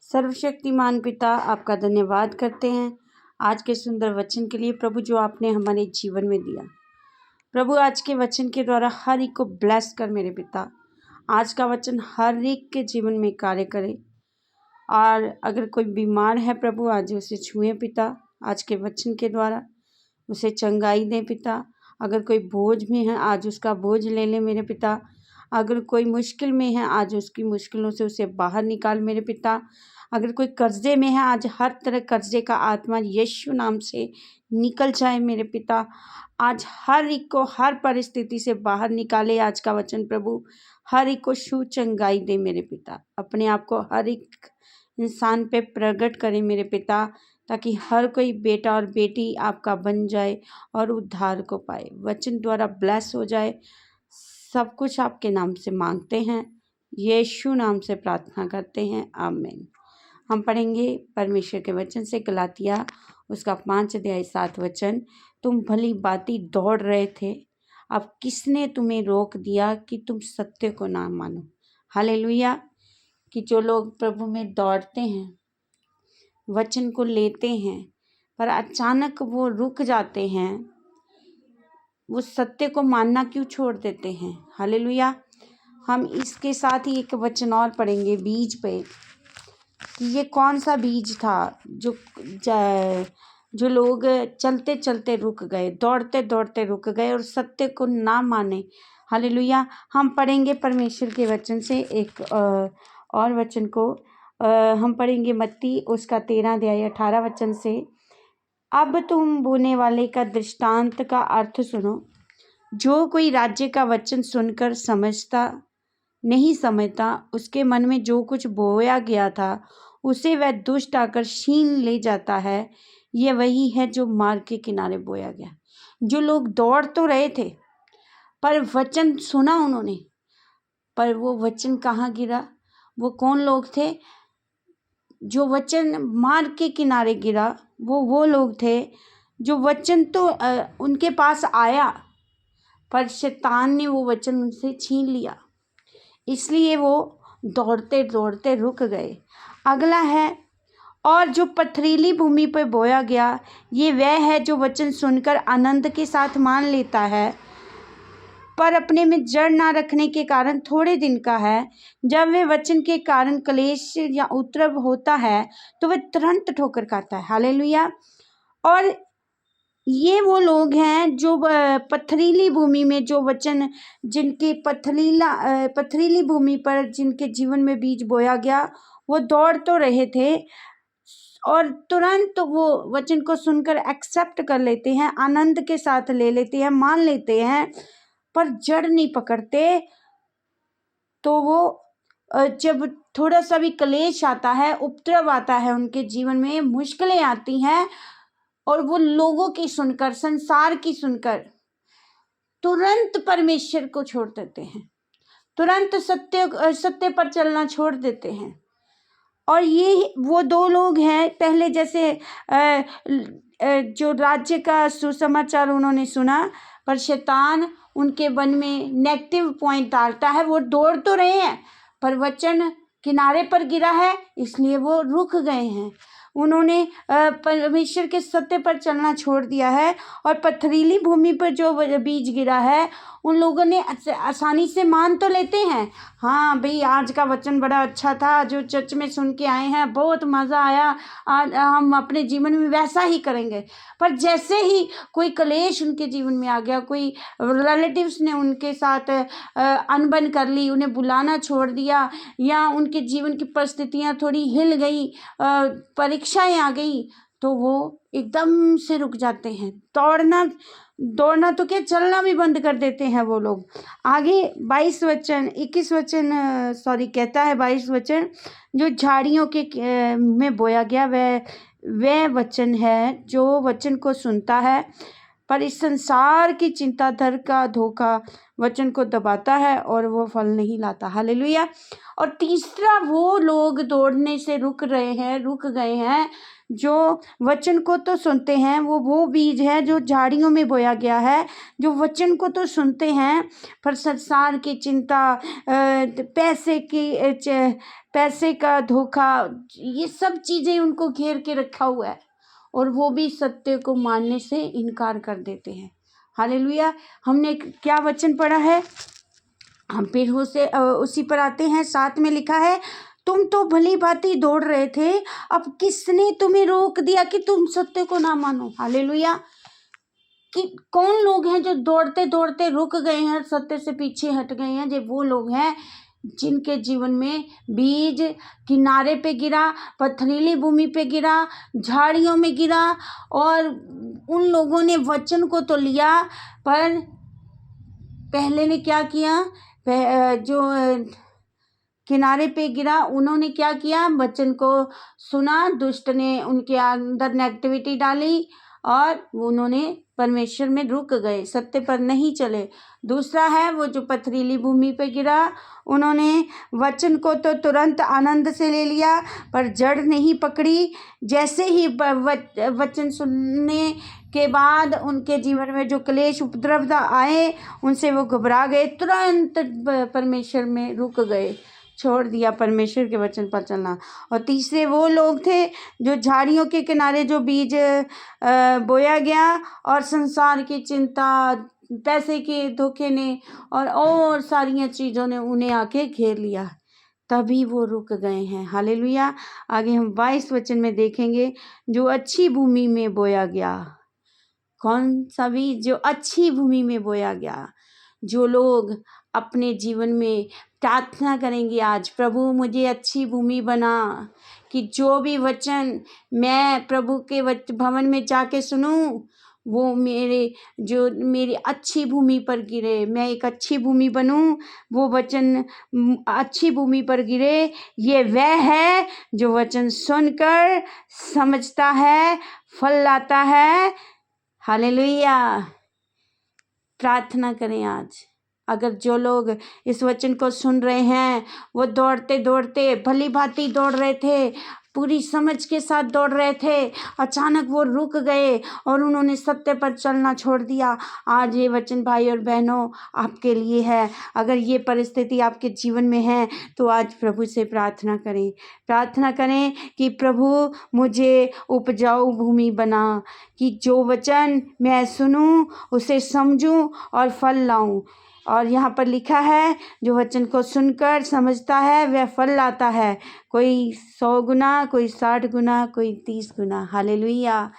सर्वशक्तिमान पिता, आपका धन्यवाद करते हैं आज के सुंदर वचन के लिए प्रभु, जो आपने हमारे जीवन में दिया। प्रभु, आज के वचन के द्वारा हर एक को ब्लेस कर मेरे पिता। आज का वचन हर एक के जीवन में कार्य करे, और अगर कोई बीमार है प्रभु, आज उसे छुए पिता। आज के वचन के द्वारा उसे चंगाई दे पिता। अगर कोई बोझ में है, आज उसका बोझ ले ले मेरे पिता। अगर कोई मुश्किल में है, आज उसकी मुश्किलों से उसे बाहर निकाल मेरे पिता। अगर कोई कर्जे में है, आज हर तरह कर्जे का आत्मा यीशु नाम से निकल जाए मेरे पिता। आज हर एक को हर परिस्थिति से बाहर निकाले। आज का वचन प्रभु हर एक को शु चंगाई दे मेरे पिता। अपने आप को हर एक इंसान पे प्रकट करे मेरे पिता, ताकि हर कोई बेटा और बेटी आपका बन जाए और उद्धार को पाए, वचन द्वारा ब्लेस हो जाए। सब कुछ आपके नाम से मांगते हैं, यीशु नाम से प्रार्थना करते हैं, आमीन। हम पढ़ेंगे परमेश्वर के वचन से गलातिया उसका 5 अध्याय 7 वचन। तुम भली बाती दौड़ रहे थे, अब किसने तुम्हें रोक दिया कि तुम सत्य को ना मानो। हालेलुया। कि जो लोग प्रभु में दौड़ते हैं, वचन को लेते हैं, पर अचानक वो रुक जाते हैं, वो सत्य को मानना क्यों छोड़ देते हैं। हालेलुया। हम इसके साथ ही एक वचन और पढ़ेंगे बीज पे, कि ये कौन सा बीज था जो लोग चलते चलते रुक गए, दौड़ते दौड़ते रुक गए और सत्य को ना माने। हालेलुया। हम पढ़ेंगे परमेश्वर के वचन से एक और वचन को हम पढ़ेंगे मत्ती उसका 13 अध्याय 18 वचन से। अब तुम बोने वाले का दृष्टांत का अर्थ सुनो। जो कोई राज्य का वचन सुनकर नहीं समझता, उसके मन में जो कुछ बोया गया था उसे वह दुष्ट आकर छीन ले जाता है। यह वही है जो मार्ग के किनारे बोया गया। जो लोग दौड़ तो रहे थे, पर वचन सुना उन्होंने, पर वो वचन कहाँ गिरा। वो कौन लोग थे? जो वचन मार्ग के किनारे गिरा, वो लोग थे जो वचन तो उनके पास आया, पर शैतान ने वो वचन उनसे छीन लिया, इसलिए वो दौड़ते दौड़ते रुक गए। अगला है, और जो पथरीली भूमि पर बोया गया, ये वह है जो वचन सुनकर आनंद के साथ मान लेता है, पर अपने में जड़ ना रखने के कारण थोड़े दिन का है। जब वे वचन के कारण क्लेश या उपद्रव होता है, तो वह तुरंत ठोकर खाता है। हालेलुया। और ये वो लोग हैं जो पथरीली भूमि में, जो वचन जिनके पथरीली भूमि पर जिनके जीवन में बीज बोया गया, वो दौड़ तो रहे थे और तुरंत वो वचन को सुनकर एक्सेप्ट कर लेते हैं, आनंद के साथ ले लेते हैं, मान लेते हैं, पर जड़ नहीं पकड़ते। तो वो जब थोड़ा सा भी क्लेश आता है, उपद्रव आता है, उनके जीवन में मुश्किलें आती हैं, और वो लोगों की सुनकर, संसार की सुनकर तुरंत परमेश्वर को छोड़ देते हैं, तुरंत सत्य पर चलना छोड़ देते हैं। और ये वो दो लोग हैं, पहले जैसे जो राज्य का सुसमाचार उन्होंने सुना, पर शैतान उनके मन में नेगेटिव पॉइंट डालता है। वो दौड़ तो रहे हैं, पर वचन किनारे पर गिरा है, इसलिए वो रुक गए हैं। उन्होंने परमेश्वर के सत्य पर चलना छोड़ दिया है, और पथरीली भूमि पर जो बीज गिरा है, उन लोगों ने आसानी से मान तो लेते हैं, हाँ भाई आज का वचन बड़ा अच्छा था, जो चर्च में सुन के आए हैं बहुत मज़ा आया, हम अपने जीवन में वैसा ही करेंगे। पर जैसे ही कोई क्लेश उनके जीवन में आ गया, कोई रिलेटिव्स ने उनके साथ अनबन कर ली, उन्हें बुलाना छोड़ दिया, या उनके जीवन की परिस्थितियाँ थोड़ी हिल गई, परीक्षाएं आ गई, तो वो एकदम से रुक जाते हैं। दौड़ना तो क्या, चलना भी बंद कर देते हैं वो लोग। आगे 22 वचन, जो झाड़ियों के में बोया गया, वह वचन है जो वचन को सुनता है, पर इस संसार की चिंता, धर का धोखा वचन को दबाता है और वो फल नहीं लाता। हालेलुया। और तीसरा, वो लोग दौड़ने से रुक गए हैं जो वचन को तो सुनते हैं। वो बीज है जो झाड़ियों में बोया गया है, जो वचन को तो सुनते हैं पर संसार की चिंता, पैसे का धोखा, ये सब चीज़ें उनको घेर के रखा हुआ है और वो भी सत्य को मानने से इनकार कर देते हैं। हालेलुया। हमने क्या वचन पढ़ा है? हम फिर उसी पर आते हैं। 7 में लिखा है, तुम तो भली भांति दौड़ रहे थे, अब किसने तुम्हें रोक दिया कि तुम सत्य को ना मानो? हालेलुया। कि कौन लोग हैं जो दौड़ते दौड़ते रुक गए हैं, सत्य से पीछे हट गए हैं? जो वो लोग हैं जिनके जीवन में बीज किनारे पे गिरा, पथरीली भूमि पे गिरा, झाड़ियों में गिरा, और उन लोगों ने वचन को तो लिया पर पहले ने क्या किया? जो किनारे पे गिरा, उन्होंने क्या किया? वचन को सुना, दुष्ट ने उनके अंदर नेगेटिविटी डाली और उन्होंने परमेश्वर में रुक गए, सत्य पर नहीं चले। दूसरा है वो जो पथरीली भूमि पे गिरा, उन्होंने वचन को तो तुरंत आनंद से ले लिया पर जड़ नहीं पकड़ी। जैसे ही वचन सुनने के बाद उनके जीवन में जो क्लेश उपद्रव आए, उनसे वो घबरा गए, तुरंत परमेश्वर में रुक गए, छोड़ दिया परमेश्वर के वचन पर चलना। और तीसरे वो लोग थे जो झाड़ियों के किनारे जो बीज बोया गया और संसार की चिंता, पैसे के धोखे ने और सारी चीज़ों ने उन्हें आके घेर लिया, तभी वो रुक गए हैं। हालेलुया। आगे हम 22 वचन में देखेंगे, जो अच्छी भूमि में बोया गया। कौन सा बीज? जो अच्छी भूमि में बोया गया। जो लोग अपने जीवन में प्रार्थना करेंगे आज, प्रभु मुझे अच्छी भूमि बना, कि जो भी वचन मैं प्रभु के भवन में जाके सुनूं वो मेरी अच्छी भूमि पर गिरे, मैं एक अच्छी भूमि बनूं, वो वचन अच्छी भूमि पर गिरे। ये वह है जो वचन सुनकर समझता है, फल लाता है। हालेलुया। प्रार्थना करें आज। अगर जो लोग इस वचन को सुन रहे हैं, वो दौड़ते दौड़ते भली भांति दौड़ रहे थे, पूरी समझ के साथ दौड़ रहे थे, अचानक वो रुक गए और उन्होंने सत्य पर चलना छोड़ दिया, आज ये वचन भाई और बहनों आपके लिए है। अगर ये परिस्थिति आपके जीवन में है तो आज प्रभु से प्रार्थना करें कि प्रभु मुझे उपजाऊ भूमि बना, कि जो वचन मैं सुनूं उसे समझूं और फल लाऊं। और यहाँ पर लिखा है, जो वचन को सुनकर समझता है वह फल लाता है, कोई 100 गुना, कोई 60 गुना, कोई 30 गुना। हालेलुया।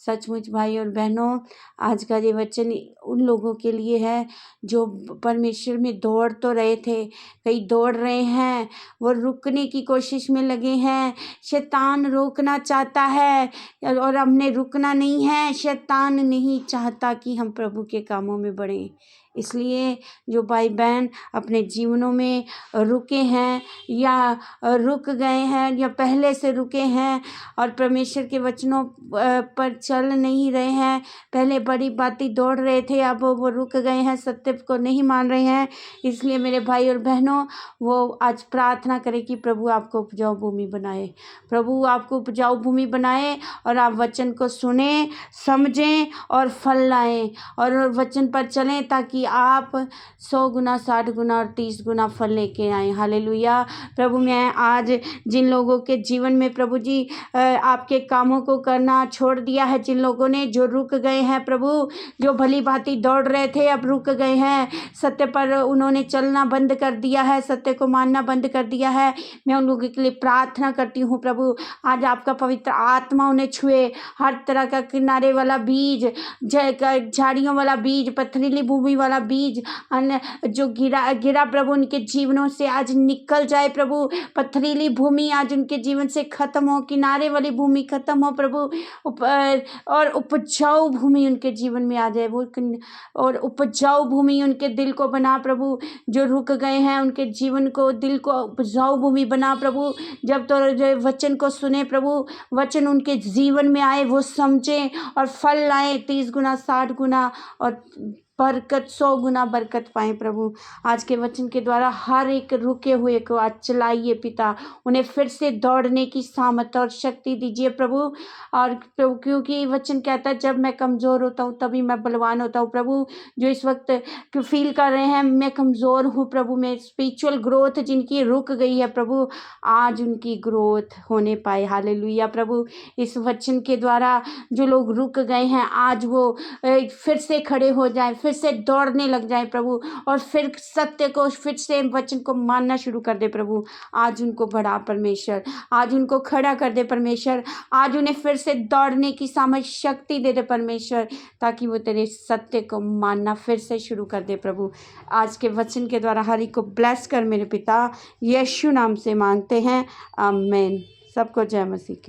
सचमुच भाई और बहनों, आज का ये वचन उन लोगों के लिए है जो परमेश्वर में दौड़ तो रहे थे, कई दौड़ रहे हैं, वो रुकने की कोशिश में लगे हैं, शैतान रोकना चाहता है और हमने रुकना नहीं है। शैतान नहीं चाहता कि हम प्रभु के कामों में बढ़ें। इसलिए जो भाई बहन अपने जीवनों में रुके हैं या रुक गए हैं या पहले से रुके हैं और परमेश्वर के वचनों पर चल नहीं रहे हैं, पहले बड़ी बातें दौड़ रहे थे, अब वो रुक गए हैं, सत्य को नहीं मान रहे हैं, इसलिए मेरे भाई और बहनों वो आज प्रार्थना करें कि प्रभु आपको उपजाऊ भूमि बनाए, प्रभु आपको उपजाऊ भूमि बनाए और आप वचन को सुने, समझें और फल लाएं और वचन पर चलें, ताकि आप 100 गुना, 60 गुना और 30 गुना फल लेके आए। हालेलुया। प्रभु मैं आज जिन लोगों के जीवन में प्रभु जी आपके कामों को करना छोड़ दिया है, जिन लोगों ने जो रुक गए हैं प्रभु, जो भली भांति दौड़ रहे थे अब रुक गए हैं, सत्य पर उन्होंने चलना बंद कर दिया है, सत्य को मानना बंद कर दिया है, मैं उन लोगों के लिए प्रार्थना करती हूँ प्रभु आज आपका पवित्र आत्मा उन्हें छुए। हर तरह का किनारे वाला बीज, झाड़ियों वाला बीज, पथरीली भूमि वाला वाला बीज जो गिरा गिरा प्रभु उनके जीवनों से आज निकल जाए प्रभु। पथरीली भूमि आज उनके जीवन से खत्म हो, किनारे वाली भूमि खत्म हो प्रभु, और उपजाऊ भूमि उनके जीवन में आ जाए। वो और उपजाऊ भूमि उनके दिल को बना प्रभु, जो रुक गए हैं उनके जीवन को, दिल को उपजाऊ भूमि बना प्रभु। जब तो जो वचन को सुने प्रभु, वचन उनके जीवन में आए, वो समझें और फल लाए, 30 गुना 60 गुना और बरकत 100 गुना बरकत पाएँ प्रभु। आज के वचन के द्वारा हर एक रुके हुए को आज चलाइए पिता, उन्हें फिर से दौड़ने की सामर्थ और शक्ति दीजिए प्रभु। और प्रभु क्योंकि वचन कहता है जब मैं कमज़ोर होता हूँ तभी मैं बलवान होता हूँ प्रभु। जो इस वक्त फील कर रहे हैं मैं कमज़ोर हूँ प्रभु, मैं स्पिरिचुअल ग्रोथ जिनकी रुक गई है प्रभु, आज उनकी ग्रोथ होने पाए। हालेलुया प्रभु। इस वचन के द्वारा जो लोग रुक गए हैं आज वो फिर से खड़े हो जाएं, फिर से दौड़ने लग जाएं प्रभु, और फिर सत्य को, फिर से वचन को मानना शुरू कर दे प्रभु। आज उनको बढ़ा परमेश्वर, आज उनको खड़ा कर दे परमेश्वर, आज उन्हें फिर से दौड़ने की सामर्थ शक्ति दे दे परमेश्वर, ताकि वो तेरे सत्य को मानना फिर से शुरू कर दे प्रभु। आज के वचन के द्वारा हर एक को ब्लेस कर मेरे पिता, यीशु नाम से मांगते हैं, आमीन। सबको जय मसीह की।